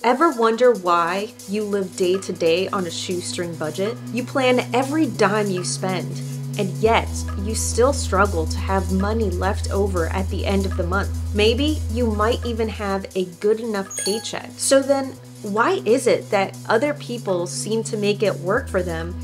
Ever wonder why you live day to day on a shoestring budget? You plan every dime you spend, and yet you still struggle to have money left over at the end of the month. Maybe you might even have a good enough paycheck. So then, why is it that other people seem to make it work for them,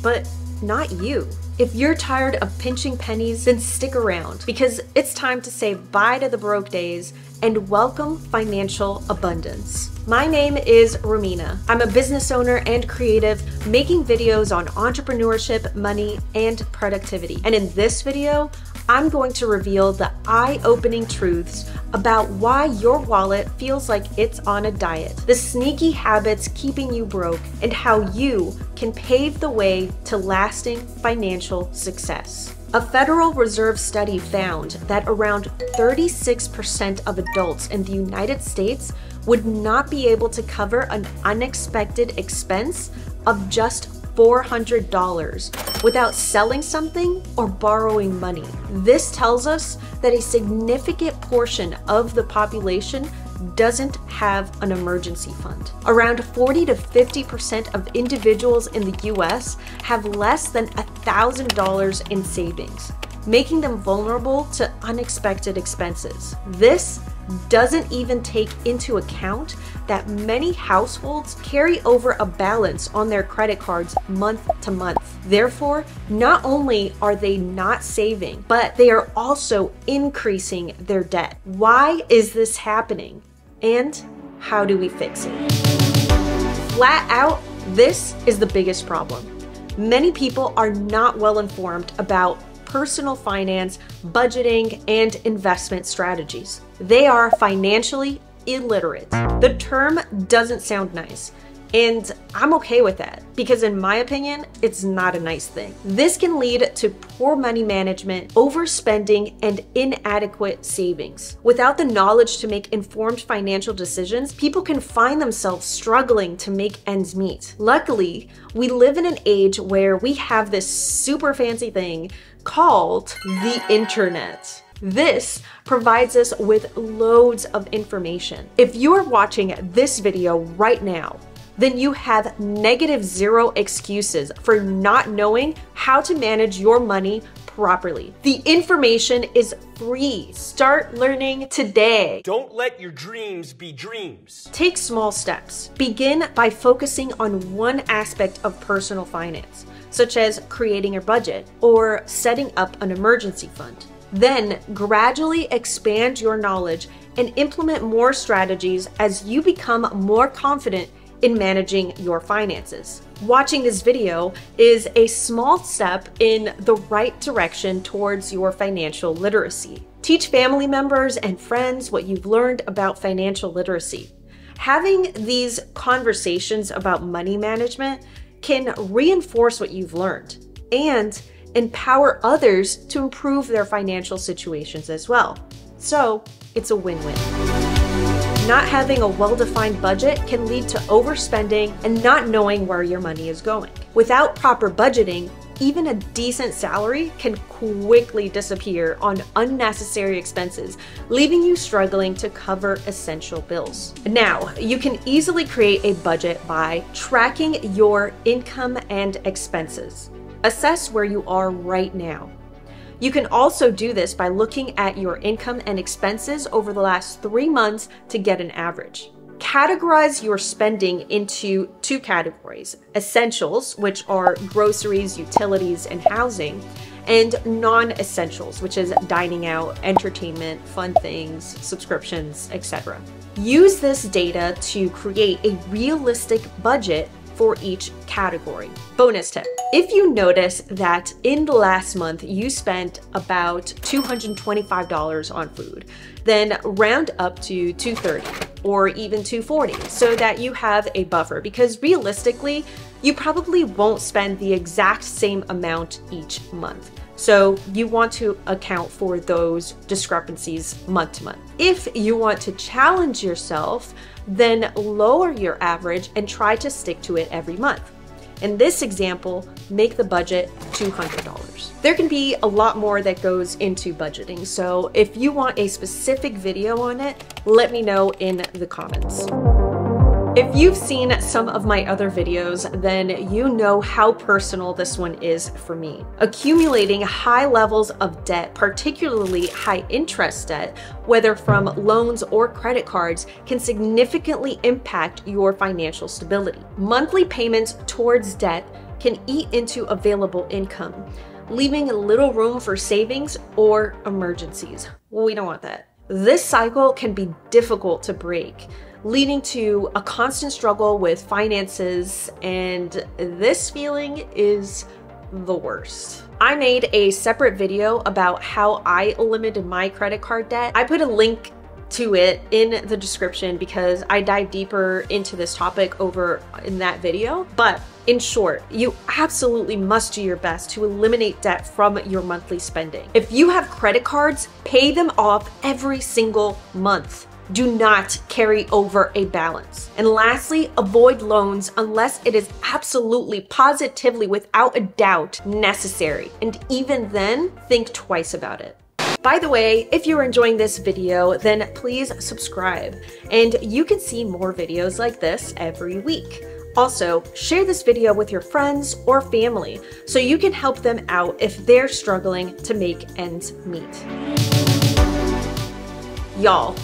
but not you? If you're tired of pinching pennies, then stick around, because it's time to say bye to the broke days and welcome financial abundance. My name is Romina. I'm a business owner and creative, making videos on entrepreneurship, money, and productivity. And in this video, I'm going to reveal the eye-opening truths about why your wallet feels like it's on a diet, the sneaky habits keeping you broke, and how you can pave the way to lasting financial success. A Federal Reserve study found that around 36% of adults in the United States would not be able to cover an unexpected expense of just $400 without selling something or borrowing money. This tells us that a significant portion of the population doesn't have an emergency fund. Around 40 to 50% of individuals in the US have less than $1,000 in savings, making them vulnerable to unexpected expenses. This doesn't even take into account that many households carry over a balance on their credit cards month to month. Therefore, not only are they not saving, but they are also increasing their debt. Why is this happening? And how do we fix it? Flat out, this is the biggest problem. Many people are not well informed about personal finance, budgeting, and investment strategies. They are financially illiterate. The term doesn't sound nice, and I'm okay with that because in my opinion, it's not a nice thing. This can lead to poor money management, overspending, and inadequate savings. Without the knowledge to make informed financial decisions, people can find themselves struggling to make ends meet. Luckily, we live in an age where we have this super fancy thing called the internet. This provides us with loads of information. If you are watching this video right now, then you have -0 excuses for not knowing how to manage your money properly. The information is free. Start learning today. Don't let your dreams be dreams. Take small steps. Begin by focusing on one aspect of personal finance, such as creating a budget or setting up an emergency fund. Then gradually expand your knowledge and implement more strategies as you become more confident in managing your finances. Watching this video is a small step in the right direction towards your financial literacy. Teach family members and friends what you've learned about financial literacy. Having these conversations about money management can reinforce what you've learned and empower others to improve their financial situations as well. So it's a win-win. Not having a well-defined budget can lead to overspending and not knowing where your money is going. Without proper budgeting, even a decent salary can quickly disappear on unnecessary expenses, leaving you struggling to cover essential bills. Now, you can easily create a budget by tracking your income and expenses. Assess where you are right now. You can also do this by looking at your income and expenses over the last 3 months to get an average. Categorize your spending into 2 categories: essentials, which are groceries, utilities, and housing, and non-essentials, which is dining out, entertainment, fun things, subscriptions, etc. Use this data to create a realistic budget for each category. Bonus tip: if you notice that in the last month you spent about $225 on food, then round up to $230 or even $240 so that you have a buffer, because realistically, you probably won't spend the exact same amount each month. So you want to account for those discrepancies month to month. If you want to challenge yourself, then lower your average and try to stick to it every month. In this example, make the budget $200. There can be a lot more that goes into budgeting, so if you want a specific video on it, let me know in the comments. If you've seen some of my other videos, then you know how personal this one is for me. Accumulating high levels of debt, particularly high interest debt, whether from loans or credit cards, can significantly impact your financial stability. Monthly payments towards debt can eat into available income, leaving little room for savings or emergencies. We don't want that. This cycle can be difficult to break, leading to a constant struggle with finances, and this feeling is the worst. I made a separate video about how I limited my credit card debt. I put a link to it in the description because I dive deeper into this topic over in that video. But in short, you absolutely must do your best to eliminate debt from your monthly spending. If you have credit cards, pay them off every single month. Do not carry over a balance. And lastly, avoid loans unless it is absolutely, positively, without a doubt necessary. And even then, think twice about it. By the way, if you're enjoying this video, then please subscribe, and you can see more videos like this every week. Also, share this video with your friends or family so you can help them out if they're struggling to make ends meet. Y'all,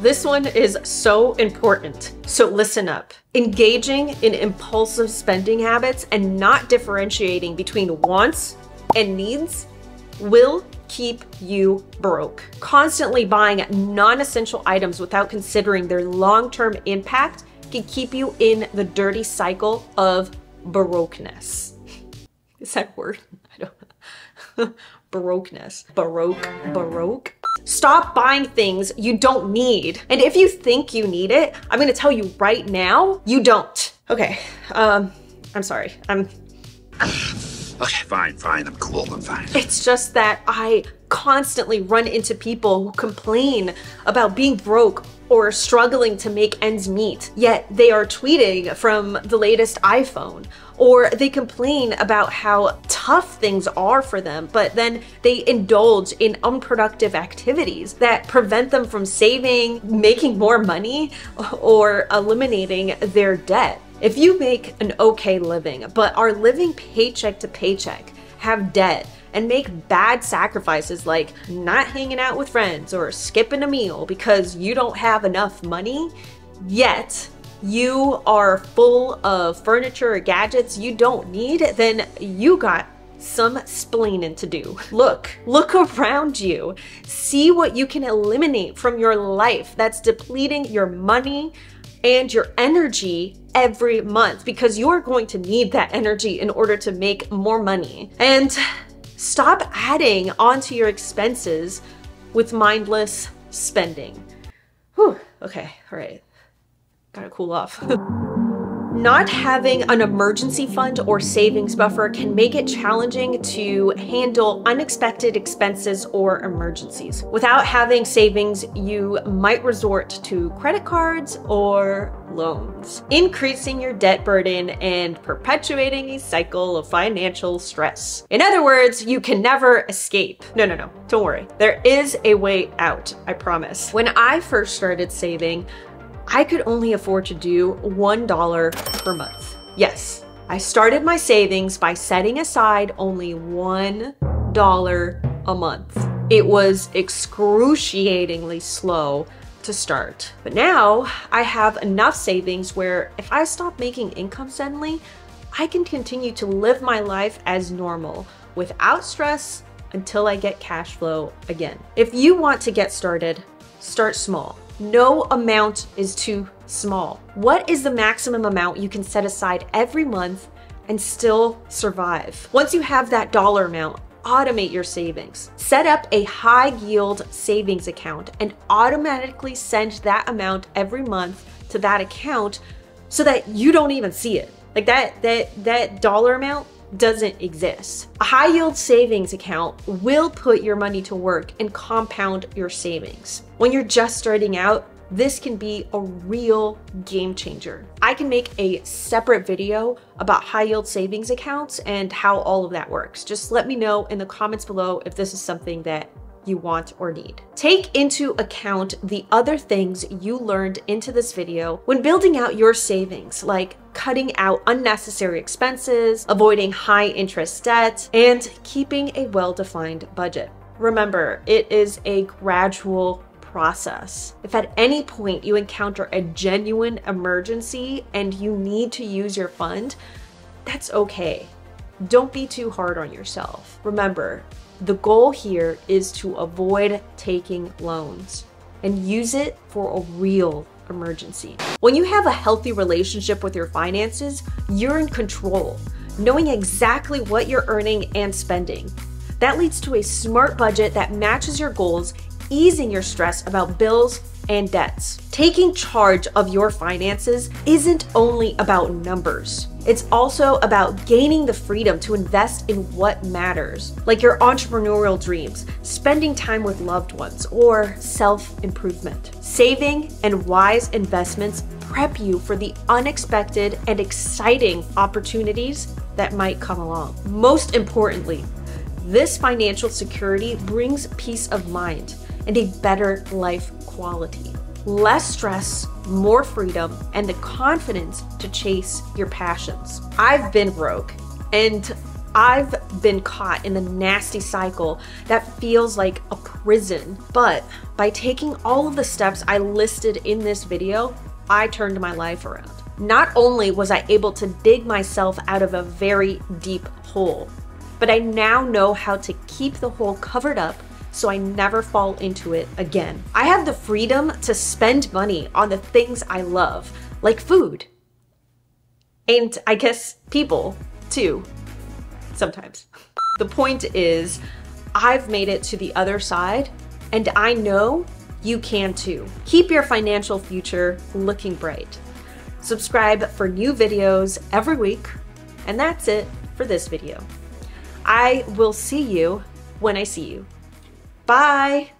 this one is so important, so listen up. Engaging in impulsive spending habits and not differentiating between wants and needs will keep you broke. Constantly buying non-essential items without considering their long-term impact can keep you in the dirty cycle of baroqueness. Is that a word? I don't know. Baroqueness. Baroque. Stop buying things you don't need. And if you think you need it, I'm gonna tell you right now, you don't. Okay, I'm sorry. Okay, fine, I'm cool, I'm fine. It's just that I constantly run into people who complain about being broke or struggling to make ends meet, yet they are tweeting from the latest iPhone, or they complain about how tough things are for them, but then they indulge in unproductive activities that prevent them from saving, making more money, or eliminating their debt. If you make an okay living, but are living paycheck to paycheck, have debt, and make bad sacrifices like not hanging out with friends or skipping a meal because you don't have enough money, yet you are full of furniture or gadgets you don't need, then you got some splaining to do. Look around you. See what you can eliminate from your life that's depleting your money and your energy every month, because you're going to need that energy in order to make more money. And stop adding onto your expenses with mindless spending. Whew, okay, all right. Gotta cool off. Not having an emergency fund or savings buffer can make it challenging to handle unexpected expenses or emergencies. Without having savings, you might resort to credit cards or loans, increasing your debt burden and perpetuating a cycle of financial stress. In other words, you can never escape. No, don't worry. There is a way out, I promise. When I first started saving, I could only afford to do $1 per month. Yes, I started my savings by setting aside only $1 a month. It was excruciatingly slow to start. But now I have enough savings where if I stop making income suddenly, I can continue to live my life as normal without stress until I get cash flow again. If you want to get started, start small. No amount is too small. What is the maximum amount you can set aside every month and still survive? Once you have that dollar amount, automate your savings. Set up a high yield savings account and automatically send that amount every month to that account so that you don't even see it. Like that dollar amount doesn't exist. A high yield savings account will put your money to work and compound your savings. When you're just starting out, this can be a real game changer. I can make a separate video about high yield savings accounts and how all of that works. Just let me know in the comments below if this is something that you want or need. Take into account the other things you learned into this video when building out your savings, like cutting out unnecessary expenses, avoiding high interest debt, and keeping a well-defined budget. Remember, it is a gradual process. If at any point you encounter a genuine emergency and you need to use your fund, that's okay. Don't be too hard on yourself. Remember, the goal here is to avoid taking loans and use it for a real emergency. When you have a healthy relationship with your finances, you're in control, knowing exactly what you're earning and spending. That leads to a smart budget that matches your goals, easing your stress about bills and debts. Taking charge of your finances isn't only about numbers. It's also about gaining the freedom to invest in what matters, like your entrepreneurial dreams, spending time with loved ones, or self-improvement. Saving and wise investments prep you for the unexpected and exciting opportunities that might come along. Most importantly, this financial security brings peace of mind and a better life quality. Less stress, more freedom, and the confidence to chase your passions. I've been broke, and I've been caught in the nasty cycle that feels like a prison. But by taking all of the steps I listed in this video, I turned my life around. Not only was I able to dig myself out of a very deep hole, but I now know how to keep the hole covered up so I never fall into it again. I have the freedom to spend money on the things I love, like food. And I guess people, too, sometimes. The point is, I've made it to the other side, and I know you can too. Keep your financial future looking bright. Subscribe for new videos every week, and that's it for this video. I will see you when I see you. Bye.